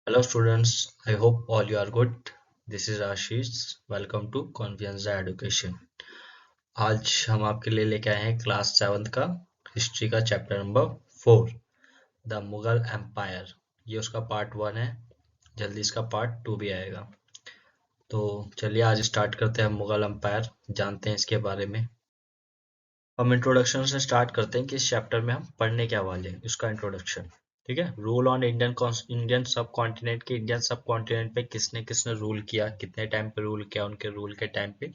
Hello students, I hope all you are good. This is Ashish. Welcome to Confianza Education. आज हम आपके लिए लेके आए हैं क्लास 7th का हिस्ट्री का chapter number 4 the Mughal empire. ये उसका पार्ट 1 है। जल्दी इसका पार्ट 2 भी आएगा। तो चलिए आज स्टार्ट करते हैं मुगल एम्पायर, जानते हैं इसके बारे में। हम इंट्रोडक्शन से स्टार्ट करते हैं कि इस चैप्टर में हम पढ़ने क्या वाले हैं, इसका इंट्रोडक्शन। ठीक है। रूल ऑन इंडियन सब कॉन्टिनेंट के इंडियन सब कॉन्टिनेंट पे किसने किसने रूल किया, कितने टाइम पे रूल किया, उनके रूल के टाइम पे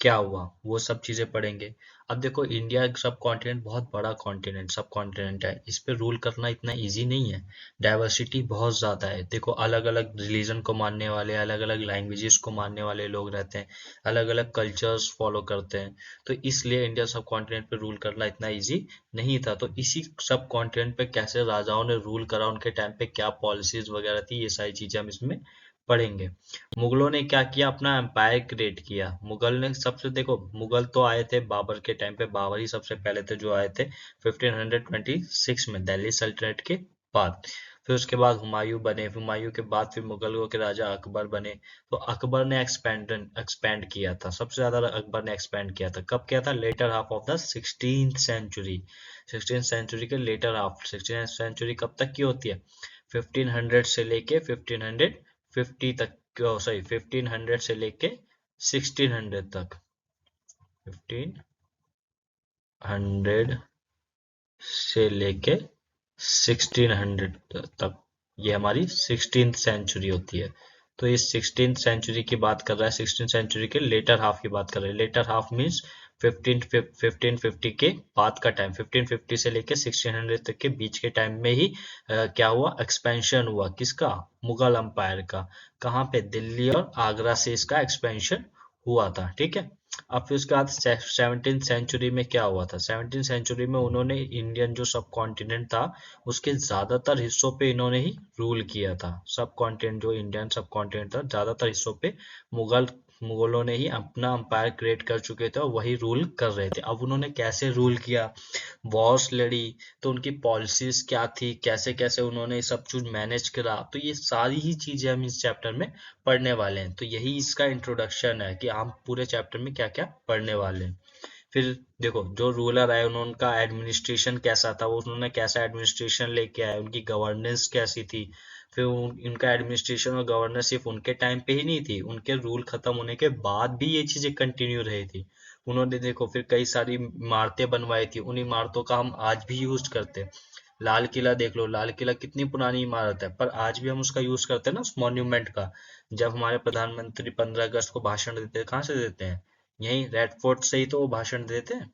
क्या हुआ, वो सब चीजें पढ़ेंगे। अब देखो, इंडिया सब कॉन्टिनेंट बहुत बड़ा कॉन्टिनेंट सब कॉन्टिनेंट है। इस पे रूल करना इतना इजी नहीं है। डाइवर्सिटी बहुत ज्यादा है। देखो, अलग अलग रिलीजन को मानने वाले, अलग अलग लैंग्वेजेस को मानने वाले लोग रहते हैं, अलग अलग कल्चर्स फॉलो करते हैं। तो इसलिए इंडिया सब कॉन्टिनेंट पे रूल करना इतना इजी नहीं था। तो इसी सब कॉन्टिनेंट पे कैसे राजाओं ने रूल करा, उनके टाइम पे क्या पॉलिसीज वगैरह थी, ये सारी चीजें हम इसमें पढ़ेंगे। मुगलों ने क्या किया, अपना एम्पायर क्रिएट किया। मुगल ने सबसे, देखो, मुगल तो आए थे बाबर के टाइम पे। बाबर ही सबसे पहले थे जो आए थे 1526 में, दिल्ली सल्तनत के बाद। फिर उसके बाद हुमायूं बने, हुमायूं के बाद फिर मुगलों के राजा अकबर बने। तो अकबर ने एक्सपेंड किया था, सबसे ज्यादा अकबर ने एक्सपेंड किया था। कब किया था? Later half of the 16th century. 16th century के लेटर हाफ। 16th सेंचुरी कब तक की होती है? 1500 से लेके 1550 तक, सॉरी 1500 से लेके 1600 तक। 1500 से लेके 1600 तक, ये हमारी 16th सेंचुरी होती है। तो इस 16th सेंचुरी की बात कर रहा है, 16th सेंचुरी के लेटर हाफ की बात कर रहे हैं। लेटर हाफ मीन्स 1550 के बाद का टाइम। 1550 से लेके 1600 तक के बीच के टाइम में ही क्या हुआ? एक्सपेंशन हुआ। किसका? मुगल अंपायर का। कहाँ पे? दिल्ली और आगरा से इसका एक्सपेंशन हुआ था। ठीक है। अब फिर उसके बाद 17th सेंचुरी में क्या हुआ था? 17th सेंचुरी में उन्होंने इंडियन जो सब कॉन्टिनेंट था उसके ज्यादातर हिस्सों पे इन्होंने ही रूल किया था। सब कॉन्टिनेंट, जो इंडियन सब कॉन्टिनेंट था, ज्यादातर हिस्सों पे मुगलों ने ही अपना अंपायर क्रिएट कर चुके थे और वही रूल कर रहे थे। अब उन्होंने कैसे रूल किया, वॉर्स लड़ी, तो उनकी पॉलिसीज क्या थी, कैसे कैसे उन्होंने सब कुछ मैनेज करा, तो ये सारी ही चीजें हम इस चैप्टर में पढ़ने वाले हैं। तो यही इसका इंट्रोडक्शन है कि हम पूरे चैप्टर में क्या क्या पढ़ने वाले हैं। फिर देखो, जो रूलर आए उन्होंने का एडमिनिस्ट्रेशन कैसा था, वो उन्होंने कैसा एडमिनिस्ट्रेशन लेके आए, उनकी गवर्नेंस कैसी थी। फिर उनका एडमिनिस्ट्रेशन और गवर्नेंस सिर्फ उनके टाइम पे ही नहीं थी, उनके रूल खत्म होने के बाद भी ये चीजें कंटिन्यू रही थी। उन्होंने, देखो, फिर कई सारी इमारतें बनवाई थी। उन इमारतों का हम आज भी यूज करते हैं। लाल किला देख लो, लाल किला कितनी पुरानी इमारत है, पर आज भी हम उसका यूज करते हैं ना, उस मॉन्यूमेंट का। जब हमारे प्रधानमंत्री 15 अगस्त को भाषण देते हैं, कहाँ से देते हैं? यही रेड फोर्ट से ही तो वो भाषण देते हैं।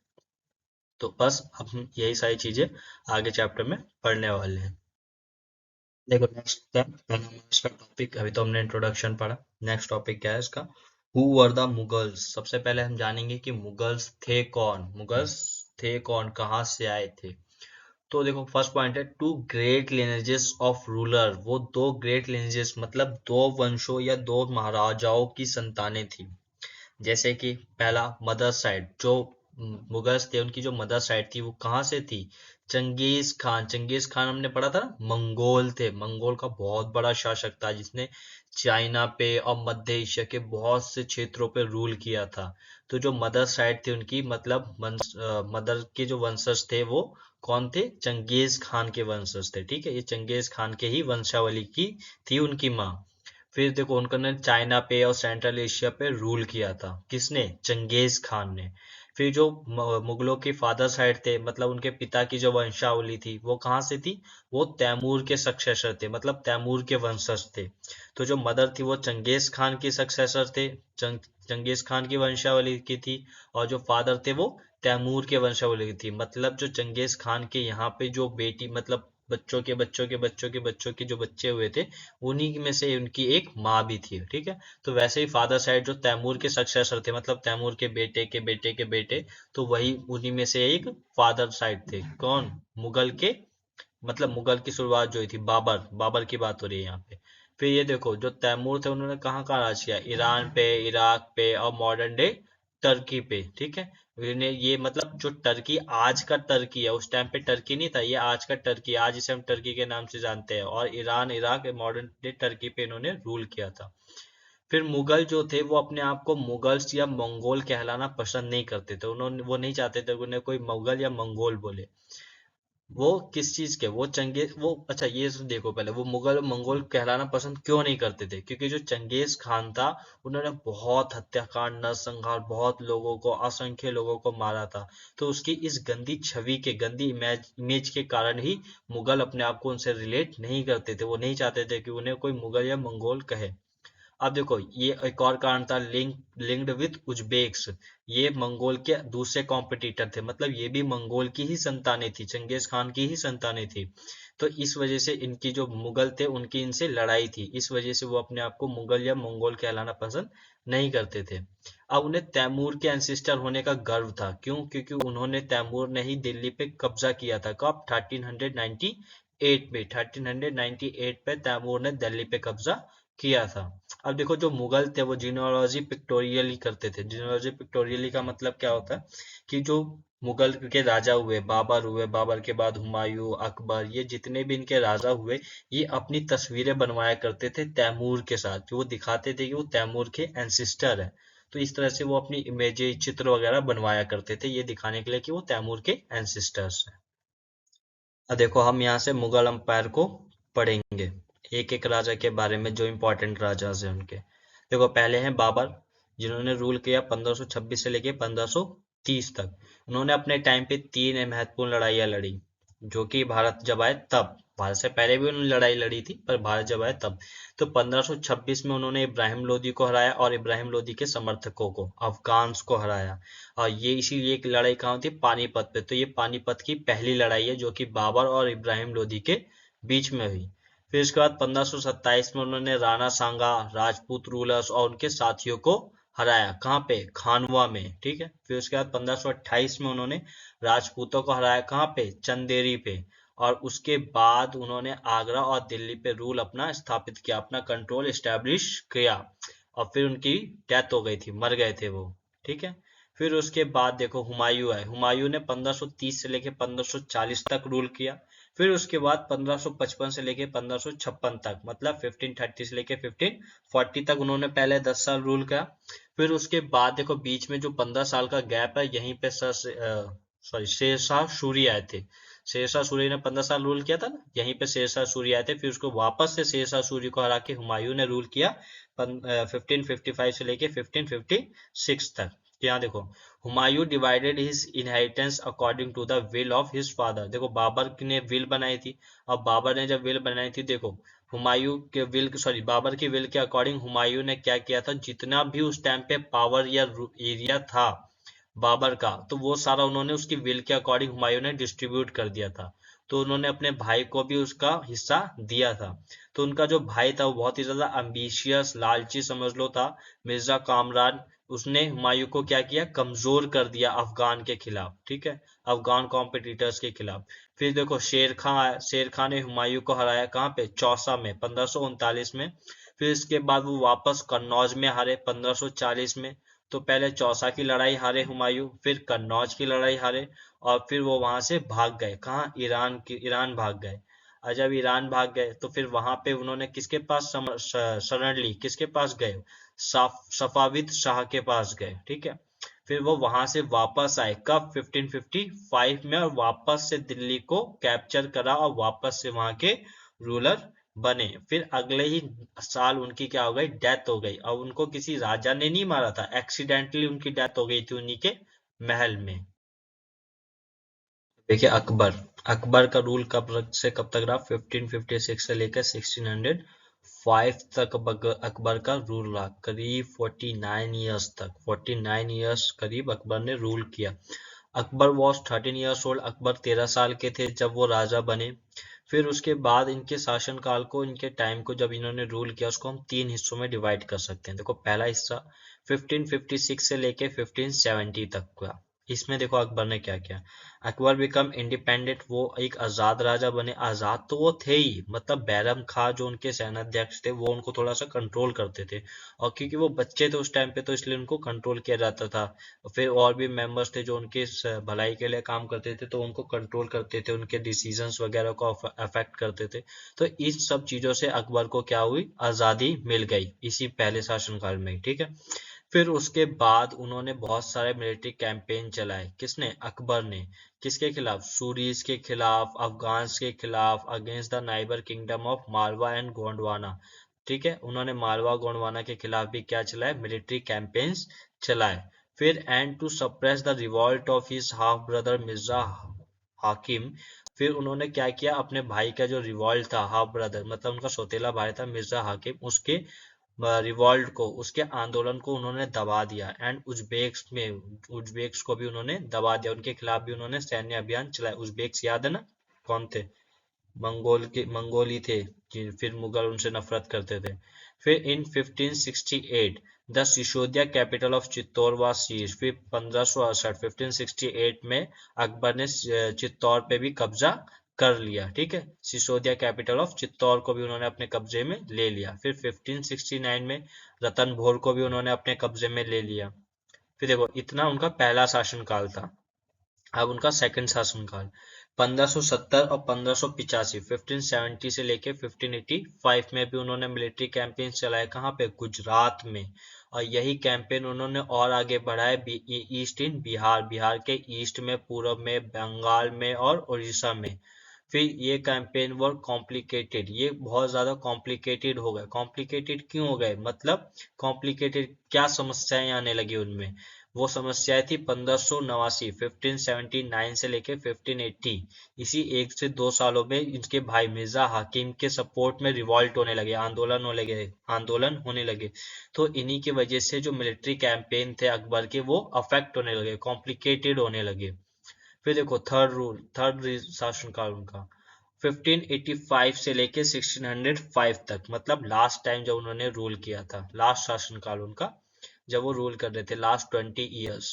तो बस अब हम यही सारी चीजें आगे चैप्टर में पढ़ने वाले हैं। देखो, नेक्स्ट पहला इसका टॉपिक, अभी तो हमने इंट्रोडक्शन पढ़ा। नेक्स्ट टॉपिक क्या है इसका? Who were the Mughals. सबसे पहले हम जानेंगे कि मुगल्स थे कौन, मुगल्स थे कौन, कहाँ से आए थे। तो देखो, फर्स्ट पॉइंट है two great lineages of ruler. वो दो ग्रेट लिनेजेस, मतलब दो वंशों या दो महाराजाओं की संतानें थी। जैसे कि पहला, मदर साइड, जो मुगल्स थे उनकी जो मदर साइड थी वो कहाँ से थी? Genghis Khan. चंगेज खान हमने पढ़ा था ना, मंगोल थे। मंगोल का बहुत बड़ा शासक था जिसने चाइना पे और मध्य एशिया के बहुत से क्षेत्रों पे रूल किया था। तो जो मदर साइड थी उनकी, मतलब मदर के जो वंशज थे वो कौन थे? चंगेज खान के वंशज थे। ठीक है, ये चंगेज खान के ही वंशावली की थी उनकी माँ। फिर देखो, उन्होंने चाइना पे और सेंट्रल एशिया पे रूल किया था। किसने? चंगेज खान ने। फिर जो मुगलों के फादर साइड थे, मतलब उनके पिता की जो वंशावली थी वो कहाँ से थी? वो तैमूर के सक्सेसर थे, मतलब तैमूर के वंशज थे। तो जो मदर थी वो चंगेज खान की सक्सेसर थे, चंगेज खान की वंशावली की थी। और जो फादर थे वो तैमूर के वंशावली की थी। मतलब जो चंगेज खान के यहाँ पे जो बेटी, मतलब बच्चों के बच्चों के बच्चों के बच्चों के जो बच्चे हुए थे, उन्हीं में से उनकी एक माँ भी थी। ठीक है। तो वैसे ही फादर साइड जो तैमूर के सक्सेसर थे, मतलब तैमूर के बेटे के बेटे के बेटे, तो वही उन्हीं में से एक फादर साइड थे। कौन? मुगल के, मतलब मुगल की शुरुआत जो हुई थी, बाबर, बाबर की बात हो रही है यहाँ पे। फिर ये देखो, जो तैमूर थे उन्होंने कहाँ कहाँ राज किया? ईरान पे, इराक पे और मॉडर्न डे टर्की पे, ठीक है। ये मतलब जो टर्की आज का टर्की है, उस टाइम पे टर्की नहीं था, ये आज का टर्की, आज इसे हम टर्की के नाम से जानते हैं। और Iran, Iraq, modern day Turkey पे इन्होंने रूल किया था। फिर मुगल जो थे वो अपने आप को मुगल्स या मंगोल कहलाना पसंद नहीं करते थे। उन्होंने वो नहीं चाहते थे कि उन्हें कोई मुगल या मंगोल बोले। वो किस चीज के, वो चंगेज, वो अच्छा ये तो देखो पहले, वो मुगल मंगोल कहलाना पसंद क्यों नहीं करते थे? क्योंकि जो चंगेज खान था, उन्होंने बहुत हत्याकांड, नरसंहार, बहुत लोगों को, असंख्य लोगों को मारा था। तो उसकी इस गंदी छवि के, गंदी इमेज के कारण ही मुगल अपने आप को उनसे रिलेट नहीं करते थे। वो नहीं चाहते थे कि उन्हें कोई मुगल या मंगोल कहे। अब देखो ये एक और कारण था, लिंक्ड विथ उज्बेक्स। ये मंगोल के दूसरे कॉम्पिटिटर थे, मतलब ये भी मंगोल की ही संतानें थी, चंगेज खान की ही संतानें थी। तो इस वजह से इनकी जो मुगल थे उनकी इनसे लड़ाई थी, इस वजह से वो अपने आप को मुगल या मंगोल कहलाना पसंद नहीं करते थे। अब उन्हें तैमूर के एंसिस्टर होने का गर्व था। क्यों? क्योंकि उन्होंने, तैमूर ने ही दिल्ली पे कब्जा किया था। कब? 1398 में, 1398 पे तैमूर ने दिल्ली पे कब्जा किया था। अब देखो जो मुगल थे वो जीनोलॉजी पिक्टोरियली करते थे। जीनोलॉजी पिक्टोरियली का मतलब क्या होता है कि जो मुगल के राजा हुए, बाबर हुए, बाबर के बाद हुमायूं, अकबर, ये जितने भी इनके राजा हुए, ये अपनी तस्वीरें बनवाया करते थे तैमूर के साथ, कि वो दिखाते थे कि वो तैमूर के एंसिस्टर है। तो इस तरह से वो अपनी इमेजें, चित्र वगैरह बनवाया करते थे, ये दिखाने के लिए कि वो तैमूर के एंसिस्टर्स हैं। अब देखो हम यहाँ से मुगल अंपायर को पढ़ेंगे, एक एक राजा के बारे में, जो इम्पोर्टेंट राजा हैं उनके। देखो पहले हैं बाबर, जिन्होंने रूल किया 1526 से लेके 1530 तक। उन्होंने अपने टाइम पे 3 महत्वपूर्ण लड़ाइयाँ लड़ी, जो कि भारत जब आए तब। भारत से पहले भी उन्होंने लड़ाई लड़ी थी, पर भारत जब आए तब। तो 1526 में उन्होंने इब्राहिम लोदी को हराया, और इब्राहिम लोदी के समर्थकों को, अफगान्स को हराया। और ये इसीलिए एक लड़ाई कहाँ होती है? पानीपत पे। तो ये पानीपत की पहली लड़ाई है, जो कि बाबर और इब्राहिम लोदी के बीच में हुई। फिर इसके बाद 1527 में उन्होंने राणा सांगा, राजपूत रूलर्स और उनके साथियों को हराया। कहाँ पे? खानवा में, ठीक है। फिर उसके बाद 1528 में उन्होंने राजपूतों को हराया। कहाँ पे? चंदेरी पे। और उसके बाद उन्होंने आगरा और दिल्ली पे रूल अपना स्थापित किया, अपना कंट्रोल एस्टेब्लिश किया। और फिर उनकी डेथ हो गई थी, मर गए थे वो, ठीक है। फिर उसके बाद देखो हुमायूं है। हुमायूं ने 1530 से लेके 1540 तक रूल किया। फिर उसके बाद 1555 से लेके 1556 तक, मतलब 1530 से लेके 1540 तक उन्होंने पहले 10 साल रूल किया। फिर उसके बाद देखो बीच में जो 15 साल का गैप है, यहीं पे शेरशाह सूरी आए थे। शेरशाह सूरी ने 15 साल रूल किया था ना, यहीं पे शेरशाह सूरी आए थे। फिर उसको वापस से शेरशाह सूरी को हरा के हुमायूं ने रूल किया 1555 से लेके 1556 तक। यहाँ देखो, Humayun divided his inheritance according to the will of his father. देखो बाबर ने विल बनाई थी। अब बाबर ने जब विल बनाई थी, देखो हुमायूं के विल, सॉरी बाबर की विल के अकॉर्डिंग हुमायूं ने क्या किया था, जितना भी उस टाइम पे पावर या एरिया था बाबर का, तो वो सारा उन्होंने उसकी विल के अकॉर्डिंग हुमायूं ने डिस्ट्रीब्यूट कर दिया था। तो उन्होंने अपने भाई को भी उसका हिस्सा दिया था। तो उनका जो भाई था वो बहुत ही ज्यादा एम्बिशियस, लालची समझ लो था, मिर्जा कामरान। उसने हुमायूं को क्या किया, कमजोर कर दिया अफगान के खिलाफ, ठीक है, अफगान कॉम्पिटिटर्स के खिलाफ। फिर देखो शेर खान ने हुमायूं को हराया। कहाँ पे? चौसा में, 1539 में। फिर इसके बाद वो वापस कन्नौज में हारे 1540 में। तो पहले चौसा की लड़ाई हारे हुमायूं, फिर कन्नौज की लड़ाई हारे, और फिर वो वहां से भाग गए। कहाँ? ईरान भाग गए। और जब ईरान भाग गए तो फिर वहां पे उन्होंने किसके पास शरण ली? किसके पास गए? सफाविद शाह के पास गए, ठीक है। फिर वो वहां से वापस आए, कब? 1555 में, और वापस से दिल्ली को कैप्चर करा और वापस से वहां के रूलर बने। फिर अगले ही साल उनकी क्या हो गई? डेथ हो गई। अब उनको किसी राजा ने नहीं मारा था, एक्सीडेंटली उनकी डेथ हो गई थी उन्हीं के महल में। देखिए अकबर, अकबर का रूल कब से कब तक रहा? 1556 से लेकर 1605 तक अकबर का रूल रहा, करीब 49 ईयर्स तक, 49 ईयर्स करीब अकबर ने रूल किया। Akbar was 13 years old. Akbar 13 साल के थे जब वो राजा बने। फिर उसके बाद इनके शासनकाल को, इनके टाइम को, जब इन्होंने रूल किया, उसको हम 3 हिस्सों में डिवाइड कर सकते हैं। देखो पहला हिस्सा 1556 से लेके 1570 तक का, इसमें देखो अकबर ने क्या किया। अकबर बिकम इंडिपेंडेंट, वो एक आजाद राजा बने। आजाद तो वो थे ही, मतलब बैरम खां जो उनके सेनाध्यक्ष थे वो उनको थोड़ा सा कंट्रोल करते थे, और क्योंकि वो बच्चे थे उस टाइम पे तो इसलिए उनको कंट्रोल किया जाता था। फिर और भी मेंबर्स थे जो उनके भलाई के लिए काम करते थे, तो उनको कंट्रोल करते थे, उनके डिसीजंस वगैरह को अफेक्ट करते थे। तो इस सब चीजों से अकबर को क्या हुई, आजादी मिल गई इसी पहले शासनकाल में ही, ठीक है। फिर उसके बाद उन्होंने बहुत सारे मिलिट्री कैंपेन चलाए। किसने, अकबर ने। किसके खिलाफ, सूरीज के खिलाफ, अफगान्स के खिलाफ, against the neighbour kingdom of Malwa and Gondwana. ठीक है, उन्होंने मालवा गोंडवाना के खिलाफ भी क्या चलाए, मिलिट्री कैंपेन्स चलाए। फिर and to suppress the revolt of his half brother Mirza Hakim, फिर उन्होंने क्या किया, अपने भाई का जो रिवॉल्ट था, हाफ ब्रदर मतलब उनका सौतेला भाई था मिर्जा हाकिम, उसके रिवॉल्ट को, उसके आंदोलन को उन्होंने दबा दिया। एंड उज्बेक्स को भी उन्होंने दबा दिया, उनके खिलाफ भी उन्होंने सैन्य अभियान चलाया। उज्बेक्स याद है ना, कौन थे, मंगोली थे, फिर मुगल उनसे नफरत करते थे। फिर in 1568 the Sisodia capital of Chittor was seized, फिर 1568 1568 में अकबर ने चित्तौड़ पे भी कब्जा कर लिया, ठीक है। सिसोदिया कैपिटल ऑफ चित्तौड़ को भी उन्होंने अपने कब्जे में ले लिया। फिर 1569 में रतनभोर को भी उन्होंने अपने कब्जे में ले लिया। फिर देखो, इतना उनका पहला शासनकाल था। अब उनका सेकंड शासनकाल 1570 और 1585, 1570 से लेके 1585 में भी उन्होंने मिलिट्री कैंपेन चलाए। कहाँ पे, गुजरात में। और यही कैंपेन उन्होंने और आगे बढ़ाए ईस्ट इन बिहार, बिहार के ईस्ट में, पूर्व में, बंगाल में और उड़ीसा में। फिर ये कैंपेन वर कॉम्प्लिकेटेड, ये बहुत ज्यादा कॉम्प्लिकेटेड हो गए। कॉम्प्लिकेटेड क्यों हो गए, मतलब कॉम्प्लिकेटेड क्या समस्याएं आने लगी उनमें। वो समस्याएं थी 1589, 1579 से लेके 1580, इसी 1 से 2 सालों में इनके भाई मिर्जा हाकिम के सपोर्ट में रिवॉल्ट होने लगे, आंदोलन होने लगे। तो इन्हीं की वजह से जो मिलिट्री कैंपेन थे अकबर के, वो अफेक्ट होने लगे, कॉम्प्लिकेटेड होने लगे। फिर देखो थर्ड शासनकाल उनका 1585 से लेके 1605 तक, मतलब लास्ट टाइम जब उन्होंने रूल किया था, लास्ट शासनकाल उनका जब वो रूल कर रहे थे, last 20 years.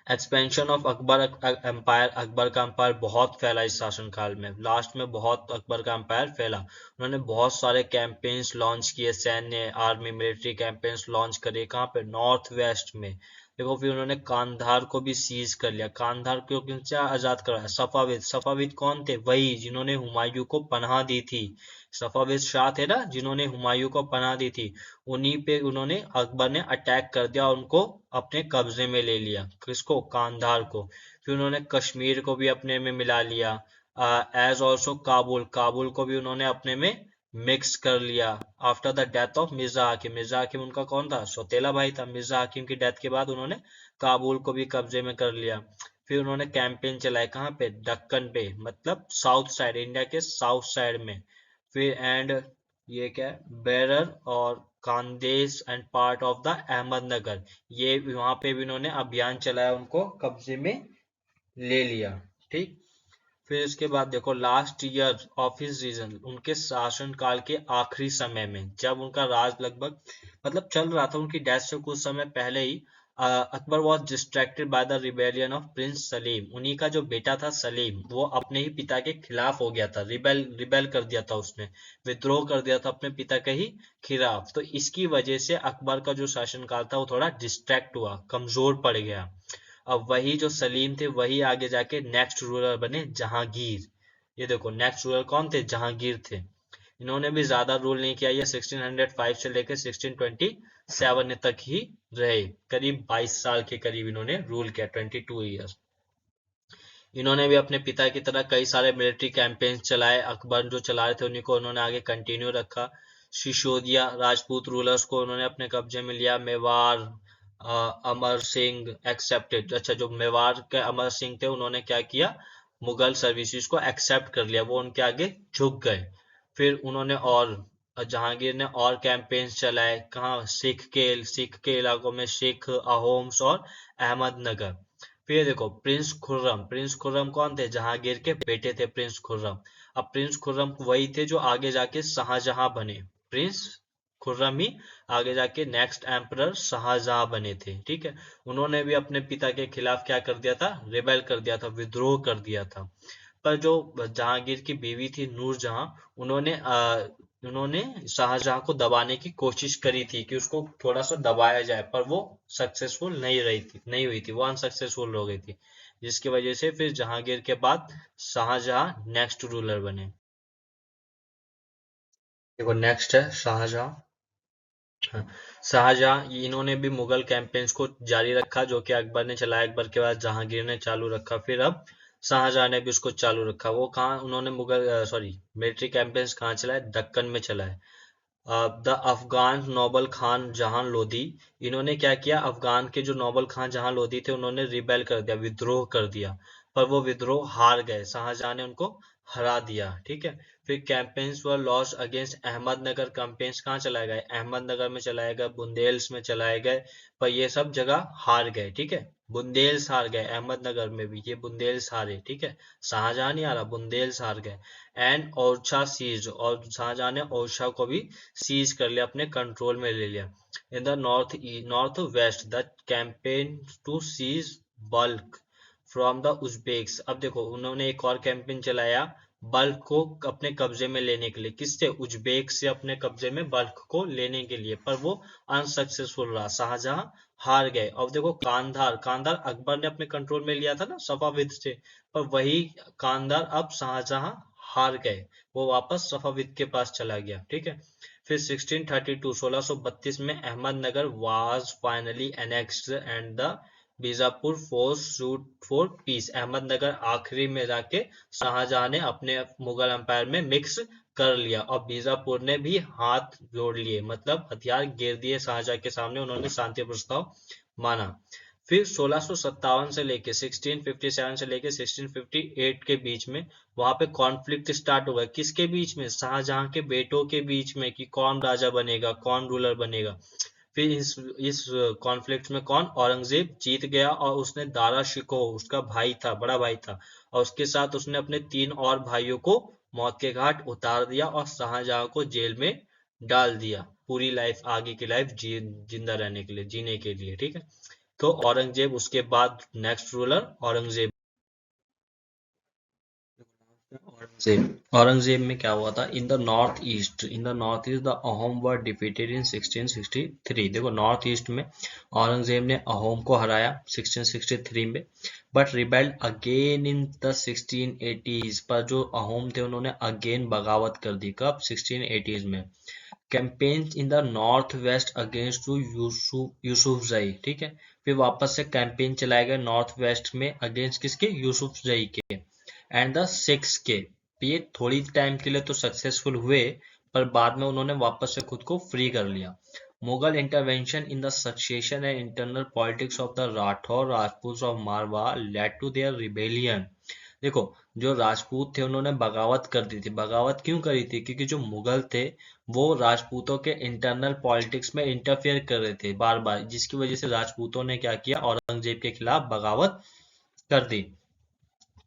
Expansion of Akbar empire, Akbar का एम्पायर बहुत फैला इस शासनकाल में, लास्ट में बहुत अकबर का एम्पायर फैला। उन्होंने बहुत सारे कैंपेन्स लॉन्च किए, सैन्य आर्मी मिलिट्री कैंपेन्स लॉन्च करे। कहाँ पे, नॉर्थ वेस्ट में। देखो, फिर उन्होंने कांधार को भी सीज कर लिया। कांधार को किनसे आजाद करवाया, सफाविद। सफाविद कौन थे, वही जिन्होंने हुमायूं को पनाह दी थी। सफाविद शाह थे ना जिन्होंने हुमायूं को पनाह दी थी, उन्हीं पे उन्होंने, अकबर ने अटैक कर दिया, उनको अपने कब्जे में ले लिया। किसको, कांधार को। फिर उन्होंने कश्मीर को भी अपने में मिला लिया। एज ऑल्सो काबुल, काबुल को भी उन्होंने अपने में मिक्स कर लिया। After the death of Mirza हाकिम, मिर्जा हाकिम उनका कौन था, सौतेला भाई था। मिर्जा हाकिम की डेथ के बाद उन्होंने काबुल को भी कब्जे में कर लिया। फिर उन्होंने कैंपेन चलाए, कहाँ पे, दक्कन पे, मतलब साउथ साइड, इंडिया के साउथ साइड में। फिर एंड ये क्या है, बेरर और Khandesh and part of the Ahmednagar, ये वहां पे भी इन्होंने अभियान चलाया, उनको कब्जे में ले लिया, ठीक। फिर इसके बाद देखो, last year of his reign, उनके शासन काल के आखिरी समय में, जब उनका राज लगभग मतलब चल रहा था, उनकी डेथ से कुछ समय पहले ही Akbar was distracted by the rebellion of prince Salim. उन्हीं का जो बेटा था सलीम, वो अपने ही पिता के खिलाफ हो गया था, रिबेल कर दिया था उसने, विद्रोह कर दिया था अपने पिता के ही खिलाफ। तो इसकी वजह से अकबर का जो शासनकाल था वो थोड़ा डिस्ट्रैक्ट हुआ, कमजोर पड़ गया। अब वही जो सलीम थे वही आगे जाके नेक्स्ट रूलर बने, जहांगीर। ये देखो, नेक्स्ट रूलर कौन थे, जहांगीर थे। इन्होंने भी ज्यादा रूल नहीं किया, ये 1605 से लेकर 1627 तक ही रहे, करीब 22 साल के करीब इन्होंने रूल किया, 22 ईयर्स। इन्होंने भी अपने पिता की तरह कई सारे मिलिट्री कैंपेन्स चलाए। अकबर जो चला रहे थे उन्हीं को उन्होंने आगे कंटिन्यू रखा। सिसोदिया राजपूत रूलर्स को उन्होंने अपने कब्जे में लिया। मेवाड़ अमर सिंह एक्सेप्टेड, अच्छा, जो मेवाड़ के अमर सिंह थे उन्होंने क्या किया, मुगल सर्विसेज को एक्सेप्ट कर लिया, वो उनके आगे झुक गए। फिर उन्होंने और जहांगीर ने और कैंपेन्स चलाए, कहाँ, सिख के इलाकों में, सिख, अहोम्स और अहमदनगर। फिर देखो, प्रिंस खुर्रम कौन थे, जहांगीर के बेटे थे प्रिंस खुर्रम। अब प्रिंस खुर्रम वही थे जो आगे जाके शाहजहां बने। प्रिंस खुर्रम ही आगे जाके नेक्स्ट एम्परर शाहजहां बने थे। ठीक है, उन्होंने भी अपने पिता के खिलाफ क्या कर दिया था, रिबेल कर दिया था, विद्रोह कर दिया था। पर जो जहांगीर की बीवी थी नूरजहां, उन्होंने शाहजहां को दबाने की कोशिश करी थी कि उसको थोड़ा सा दबाया जाए, पर वो सक्सेसफुल नहीं हुई थी, वो अनसक्सेसफुल हो गई थी, जिसकी वजह से फिर जहांगीर के बाद शाहजहां नेक्स्ट रूलर बने। देखो नेक्स्ट है शाहजहां। हाँ, शाहजहां इन्होंने भी मुगल कैंपेन्स को जारी रखा जो कि अकबर ने चलाया, अकबर के बाद जहांगीर ने चालू रखा, फिर अब शाहजहां ने भी उसको चालू रखा। वो कहाँ उन्होंने मुगल सॉरी मिलिट्री कैंपेन्स कहाँ चलाए, दक्कन में चलाए। द अफगान नोबल खान जहां लोधी, इन्होंने क्या किया, अफगान के जो नोबल खान जहां लोधी थे उन्होंने रिबेल कर दिया, विद्रोह कर दिया, पर वो विद्रोह हार गए, शाहजहां ने उनको हरा दिया। ठीक है, फिर कैंपेन्स वर लॉस्ट अगेंस्ट अहमदनगर, कैंपेन्स कहाँ चलाए गए, अहमदनगर में चलाए गए, बुंदेल्स में चलाए गए, पर ये सब जगह हार गए। ठीक है, बुंदेल्स हार गए, अहमदनगर में भी ये बुंदेल्स हारे। ठीक है, शाहजहां नहीं हारा, बुंदेल्स हार गए। एंड ओरछा सीज, और शाहजहां ने ओरछा को भी सीज कर लिया, अपने कंट्रोल में ले लिया। In the north west the campaign to seize Balkh from the Uzbeks. अब देखो उन्होंने एक और कैंपेन चलाया बल्क को अपने कब्जे में लेने के लिए, किससे, उज्बेक से अपने कब्जे में बल्क को लेने के लिए, पर वो अनसक्सेसफुल रहा, शाहजहां हार गए। अब देखो कांधार, कांधार अकबर ने अपने कंट्रोल में लिया था ना सफाविद से, पर वही कांधार अब शाहजहां हार गए, वो वापस सफाविद के पास चला गया। ठीक है, फिर 1632 1632 में Ahmednagar was finally annexed and the Bijapur force suit for piece. Ahmednagar आखिरी में जाके शाहजहां ने अपने मुगल एम्पायर में मिक्स कर लिया, और बीजापुर ने भी हाथ जोड़ लिए, मतलब हथियार गिर दिए शाहजहां के सामने, उन्होंने शांति प्रस्ताव माना। फिर 1657 से लेके 1657 से लेके 1658 के बीच में वहां पे कॉन्फ्लिक्ट स्टार्ट हुआ, किसके बीच में, शाहजहां के बेटों के बीच में, कि कौन राजा बनेगा, कौन रूलर बनेगा। फिर इस कॉन्फ्लिक्ट में कौन, औरंगजेब जीत गया, और उसने दारा शिकोह, उसका भाई था, बड़ा भाई था, और उसके साथ उसने अपने 3 और भाइयों को मौत के घाट उतार दिया, और शाहजहां को जेल में डाल दिया, पूरी लाइफ, आगे की लाइफ जिंदा रहने के लिए, जीने के लिए। ठीक है, तो औरंगजेब उसके बाद नेक्स्ट रूलर औरंगजेब। औरंगजेब में क्या हुआ था, इन the north east the Ahom were defeated इन 1663। देखो नॉर्थ ईस्ट में औरंगजेब ने अहोम को हराया 1663 में, but rebelled again in the 1680s। पर जो अहोम थे उन्होंने अगेन बगावत कर दी, कब, 1680s में। Campaign in the north west against to Yusufzai. ठीक है, फिर वापस से कैंपेन चलाए गए नॉर्थ वेस्ट में अगेंस्ट किसके, यूसुफजई के एंड द सिक्स के। ये थोड़ी टाइम के लिए तो सक्सेसफुल हुए, पर बाद में उन्होंने वापस से खुद को फ्री कर लिया। Mughal intervention in the succession and internal politics of the Rathore Rajput of Marwar led to their rebellion. देखो जो राजपूत थे उन्होंने बगावत कर दी थी, बगावत क्यों करी थी, क्योंकि जो मुगल थे वो राजपूतों के इंटरनल पॉलिटिक्स में इंटरफेयर कर रहे थे बार बार, जिसकी वजह से राजपूतों ने क्या किया, औरंगजेब के खिलाफ बगावत कर दी।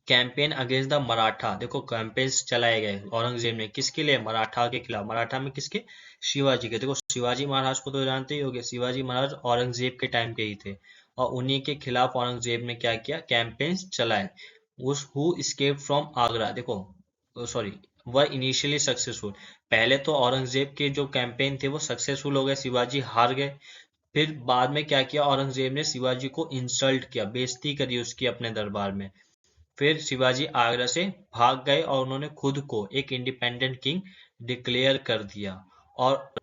कैंपेन अगेंस्ट द मराठा, देखो कैंपेन्स चलाए गए औरंगजेब ने, किसके लिए, मराठा के खिलाफ, मराठा में किसके, शिवाजी के। देखो शिवाजी महाराज को तो जानते ही होंगे, शिवाजी महाराज औरंगजेब के टाइम के ही थे, और उन्हीं के खिलाफ औरंगजेब ने क्या किया, कैंपेन्स चलाए। उस हु एस्केप्ड फ्रॉम आगरा, देखो सॉरी, वह इनिशियली सक्सेसफुल, पहले तो औरंगजेब के जो कैंपेन थे वो सक्सेसफुल हो गए, शिवाजी हार गए। फिर बाद में क्या किया, औरंगजेब ने शिवाजी को इंसल्ट किया, बेइज्जती करी उसकी अपने दरबार में। फिर शिवाजी आगरा से भाग गए और उन्होंने खुद को एक इंडिपेंडेंट किंग डिक्लेयर कर दिया, और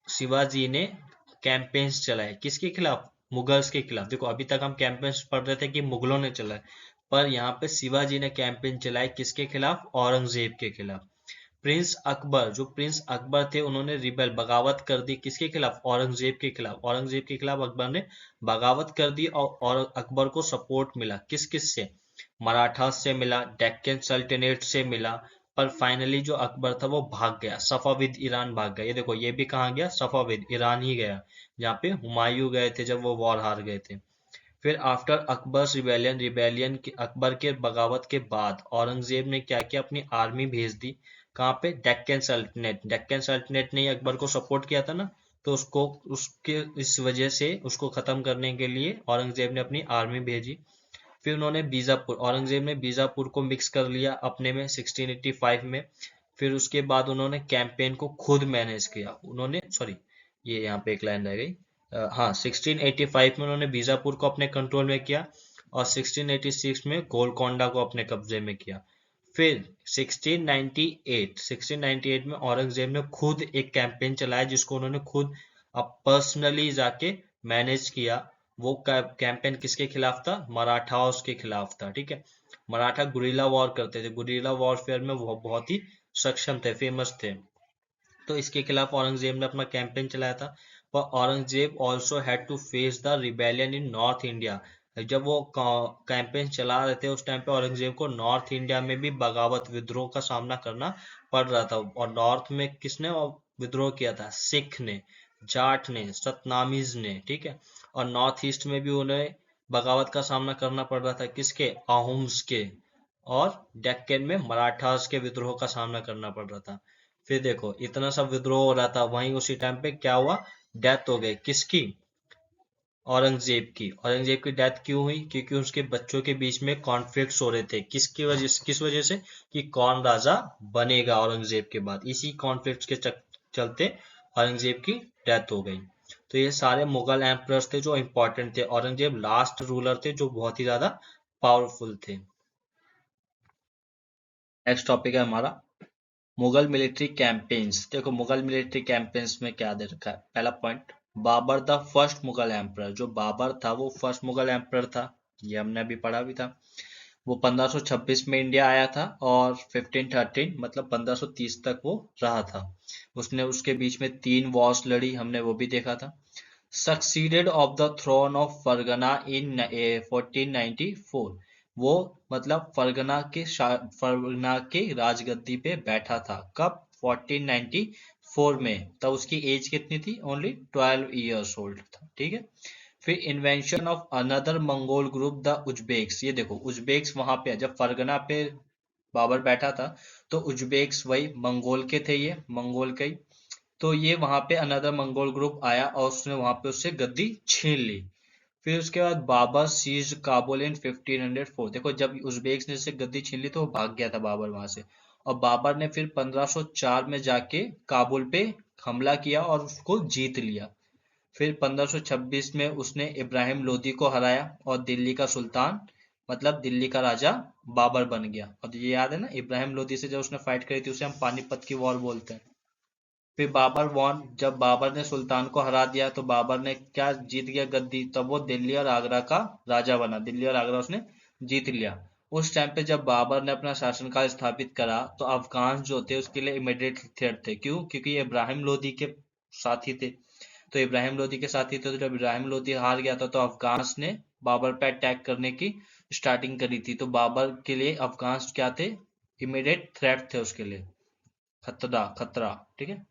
शिवाजी ने कैंपेन्स चलाए, किसके खिलाफ, मुगल्स के खिलाफ। देखो अभी तक हम कैंपेन्स पढ़ रहे थे कि मुगलों ने चलाए, पर यहाँ पे शिवाजी ने कैंपेन चलाए किसके खिलाफ, औरंगजेब के खिलाफ। प्रिंस अकबर, जो प्रिंस अकबर थे उन्होंने रिबेल, बगावत कर दी, किसके खिलाफ, औरंगजेब के खिलाफ। औरंगजेब के खिलाफ अकबर ने बगावत कर दी, और अकबर को सपोर्ट मिला, किस किस से, मराठा से मिला, डेक्कन सल्तनत से मिला, पर फाइनली जो अकबर था वो भाग गया, सफाविद ईरान भाग गया। ये देखो ये भी कहाँ गया, सफाविद ईरान ही गया, जहाँ पे हुमायूं गए थे जब वो वॉर हार गए थे। फिर आफ्टर अकबर्स रिबेलियन, अकबर के बगावत के बाद औरंगजेब ने क्या किया, अपनी आर्मी भेज दी, कहाँ पे, डेक्कन सल्तनत। डेक्कन सल्तनत ने अकबर को सपोर्ट किया था ना, तो उसको उसके इस वजह से उसको खत्म करने के लिए औरंगजेब ने अपनी आर्मी भेजी। फिर उन्होंने बीजापुर, औरंगजेब ने बीजापुर को मिक्स कर लिया अपने में 1685 में। फिर उसके बाद उन्होंने कैंपेन को खुद मैनेज किया। उन्होंने सॉरी, ये यहाँ पे एक लाइन रह गई। हाँ, 1685 में उन्होंने बीजापुर को अपने कंट्रोल में किया और 1686 में गोलकोंडा को अपने कब्जे में किया। फिर 1698 में औरंगजेब ने खुद एक कैंपेन चलाया जिसको उन्होंने खुद अब पर्सनली जाके मैनेज किया। वो कैंपेन किसके खिलाफ था? मराठाओं के खिलाफ था। ठीक है, मराठा गुरिल्ला वॉर करते थे, गुरिल्ला वॉरफेयर में वो बहुत ही सक्षम थे, फेमस थे। तो इसके खिलाफ औरंगजेब ने अपना कैंपेन चलाया था। पर Aurangzeb also had to face the rebellion in north India. जब वो कैंपेन चला रहे थे उस टाइम पे औरंगजेब को नॉर्थ इंडिया में भी बगावत, विद्रोह का सामना करना पड़ रहा था। और नॉर्थ में किसने विद्रोह किया था? सिख ने, जाट ने, सतनामीज ने। ठीक है, और नॉर्थ ईस्ट में भी उन्हें बगावत का सामना करना पड़ रहा था। किसके? आहुम्स के। और डेक्कन में मराठास के विद्रोह का सामना करना पड़ रहा था। फिर देखो, इतना सब विद्रोह हो रहा था, वहीं उसी टाइम पे क्या हुआ? डेथ हो गई। किसकी? औरंगजेब की। औरंगजेब की डेथ क्यों हुई? क्योंकि उसके बच्चों के बीच में कॉन्फ्लिक्ट्स हो रहे थे। किसकी वजह से? किस वजह से? कि कौन राजा बनेगा औरंगजेब के बाद। इसी कॉन्फ्लिक्ट्स के चलते औरंगजेब की डेथ हो गई। तो ये सारे मुगल एम्परर्स थे जो इंपॉर्टेंट थे। औरंगजेब लास्ट रूलर थे जो बहुत ही ज्यादा पावरफुल थे। नेक्स्ट टॉपिक है हमारा मुगल मिलिट्री कैंपेन्स। देखो, मुगल मिलिट्री कैंपेन्स में क्या दे रखा है? पहला point, Babur the first Mughal emperor. जो बाबर था वो फर्स्ट मुगल एम्परर था, ये हमने अभी पढ़ा भी था। वो 1526 में इंडिया आया था और 1513 मतलब 1530 तक वो रहा था। उसने उसके बीच में 3 वॉर्स लड़ी, हमने वो भी देखा था। Succeeded of the throne of Fergana in 1494। वो मतलब फरगना के राजगद्दी पे बैठा था। कब? 1494 में। तब उसकी एज कितनी थी? ओनली 12 ईयर्स ओल्ड था। ठीक है, फिर invention of another Mongol group the Uzbeks. ये देखो, उज्बेक्स वहां पे जब फरगना पे बाबर बैठा था तो उज्बेक्स वही मंगोल के थे, ये मंगोल के। तो ये वहां पे अनदर मंगोल ग्रुप आया और उसने वहां पे उससे गद्दी छीन ली। फिर उसके बाद बाबर सीज काबुल इन 1504। देखो, जब उज्बेक्स ने से गद्दी छीन ली तो वो भाग गया था बाबर वहां से। और बाबर ने फिर 1504 में जाके काबुल पे हमला किया और उसको जीत लिया। फिर 1526 में उसने इब्राहिम लोदी को हराया और दिल्ली का सुल्तान मतलब दिल्ली का राजा बाबर बन गया। और ये याद है ना, इब्राहिम लोदी से जब उसने फाइट करी थी उसे हम पानीपत की वॉर बोलते हैं। फिर बाबर वॉन, जब बाबर ने सुल्तान को हरा दिया तो बाबर ने क्या जीत गया गद्दी, तब वो दिल्ली और आगरा का राजा बना। दिल्ली और आगरा उसने जीत लिया। उस टाइम पे जब बाबर ने अपना शासनकाल स्थापित करा तो अफगान जो थे उसके लिए इमीडिएट थ्रेट थे। क्यों? क्योंकि ये इब्राहिम लोदी के साथी थे। तो इब्राहिम लोदी के साथी थे, तो जब इब्राहिम लोदी हार गया था तो अफगान ने बाबर पे अटैक करने की स्टार्टिंग करी थी। तो बाबर के लिए अफगान क्या थे? इमीडिएट थ्रेट थे उसके लिए, खतरा खतरा। ठीक है,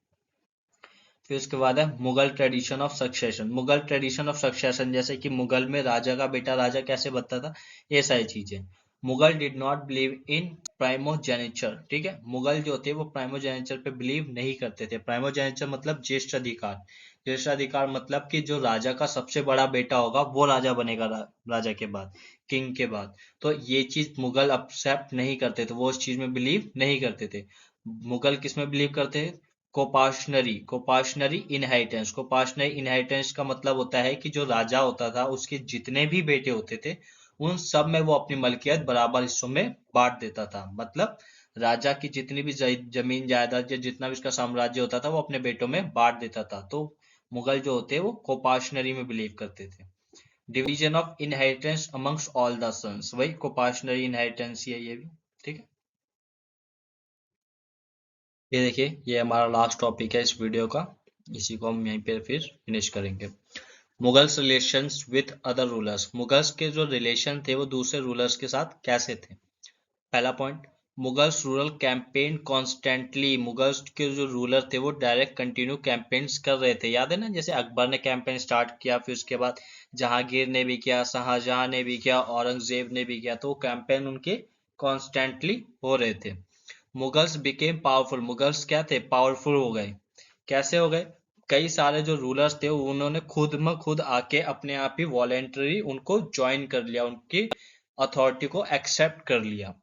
फिर उसके बाद है Mughal tradition of succession. Mughal tradition of succession, जैसे कि मुगल में राजा का बेटा राजा कैसे बनता था, ये सारी चीजें। Mughal did not believe in primogeniture. ठीक है, मुगल जो थे वो प्राइमोजेनिचर पे बिलीव नहीं करते थे। प्राइमोजेनिचर मतलब ज्येष्ठ अधिकार। ज्येष्ठ अधिकार मतलब कि जो राजा का सबसे बड़ा बेटा होगा वो राजा बनेगा राजा के बाद, किंग के बाद। तो ये चीज मुगल एक्सेप्ट नहीं करते थे, वो इस चीज में बिलीव नहीं करते थे। मुगल किस में बिलीव करते थे? कोपाशनरी इनहेरिटेंस। कोपाशनरी इनहेरिटेंस का मतलब होता है कि जो राजा होता था उसके जितने भी बेटे होते थे उन सब में वो अपनी मलकियत बराबर हिस्सों में बांट देता था। मतलब राजा की जितनी भी जमीन जायदाद या जितना भी उसका साम्राज्य होता था वो अपने बेटों में बांट देता था। तो मुगल जो होते वो कोपाशनरी में बिलीव करते थे। Division of inheritance amongst all the sons, वही कोपाशनरी इनहेरिटेंस ही है ये भी। ठीक है, ये देखिए, ये हमारा लास्ट टॉपिक है इस वीडियो का। इसी को हम यहीं पे फिर फिनिश करेंगे। Mughals relations with other rulers. Mughals के जो रिलेशन थे वो दूसरे रूलर्स के साथ कैसे थे? पहला point, Mughals rural campaign constantly. Mughals के जो रूलर थे वो डायरेक्ट कंटिन्यू कैंपेन्स कर रहे थे। याद है ना, जैसे अकबर ने कैंपेन स्टार्ट किया, फिर उसके बाद जहांगीर ने भी किया, शाहजहां ने भी किया, औरंगजेब ने भी किया। तो कैंपेन उनके कॉन्स्टेंटली हो रहे थे। Mughals became powerful. मुगल्स क्या थे? पावरफुल हो गए। कैसे हो गए? कई सारे जो रूलर्स थे उन्होंने खुद में खुद आके अपने आप ही वॉलेंटरी उनको ज्वाइन कर लिया, उनकी अथॉरिटी को एक्सेप्ट कर लिया।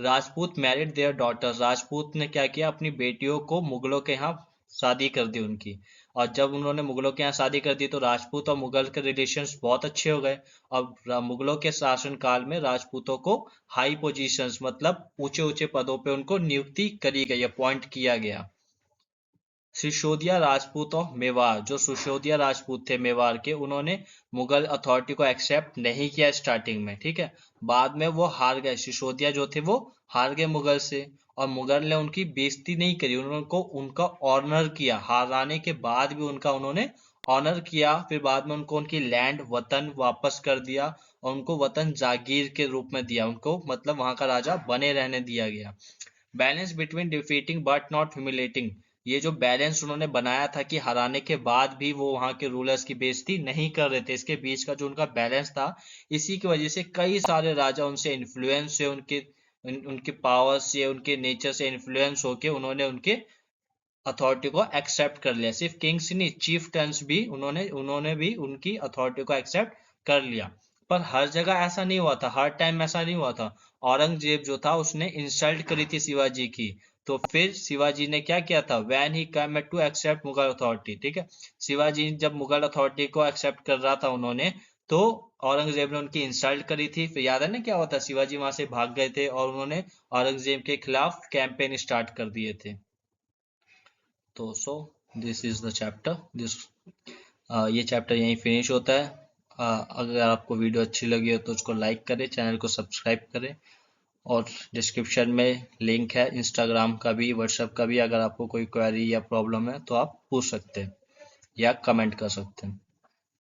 Rajput married their daughters, Rajput ने क्या किया, अपनी बेटियों को मुगलों के यहाँ शादी कर दी उनकी। और जब उन्होंने मुगलों के यहाँ शादी कर दी तो राजपूत और मुगल के रिलेशंस बहुत अच्छे हो गए। अब मुगलों के शासन काल में राजपूतों को हाई पोजीशंस मतलब ऊंचे ऊंचे पदों पे उनको नियुक्ति करी गई, अपॉइंट किया गया। सिसोदिया राजपूत और मेवाड़, जो सिसोदिया राजपूत थे मेवाड़ के, उन्होंने मुगल अथॉरिटी को एक्सेप्ट नहीं किया स्टार्टिंग में, ठीक है। बाद में वो हार गए, सिसोदिया जो थे वो हार गए मुगल से, और मुगल ने उनकी बेइज्जती नहीं करी, उनको उनका ऑनर किया। हाराने के बाद भी उनका उन्होंने ऑनर किया। फिर बाद में उनको उनकी लैंड वतन वापस कर दिया और उनको वतन जागीर के रूप में दिया, उनको मतलब वहां का राजा बने रहने दिया गया। Balance between defeating but not humiliating, ये जो बैलेंस उन्होंने बनाया था कि हराने के बाद भी वो वहां के रूलर्स की बेइज्जती नहीं कर रहे थे, इसके बीच का जो उनका बैलेंस था, इसी की वजह से कई सारे राजा उनसे इन्फ्लुएंस से, उनके पावर से, उनके नेचर से इन्फ्लुएंस होके उन्होंने उनके अथॉरिटी को एक्सेप्ट कर लिया। सिर्फ किंग्स नहीं, चीफ टर्न्स भी उन्होंने भी उनकी अथॉरिटी को एक्सेप्ट कर लिया। पर हर जगह ऐसा नहीं हुआ था, हर टाइम ऐसा नहीं हुआ था। औरंगजेब जो था उसने इंसल्ट करी थी शिवाजी की, तो फिर शिवाजी ने क्या किया था, when he come to accept Mughal authority, ठीक है, शिवाजी जब मुगल अथॉरिटी को एक्सेप्ट कर रहा था उन्होंने, तो औरंगजेब ने उनकी इंसल्ट करी थी। फिर याद है ना क्या होता, शिवाजी वहां से भाग गए थे और उन्होंने औरंगजेब के खिलाफ कैंपेन स्टार्ट कर दिए थे। तो दिस इज द चैप्टर, ये चैप्टर यहीं फिनिश होता है। अगर आपको वीडियो अच्छी लगी हो तो उसको लाइक करें, चैनल को सब्सक्राइब करें, और डिस्क्रिप्शन में लिंक है इंस्टाग्राम का भी, व्हाट्सएप का भी। अगर आपको कोई क्वेरी या प्रॉब्लम है तो आप पूछ सकते हैं या कमेंट कर सकते हैं।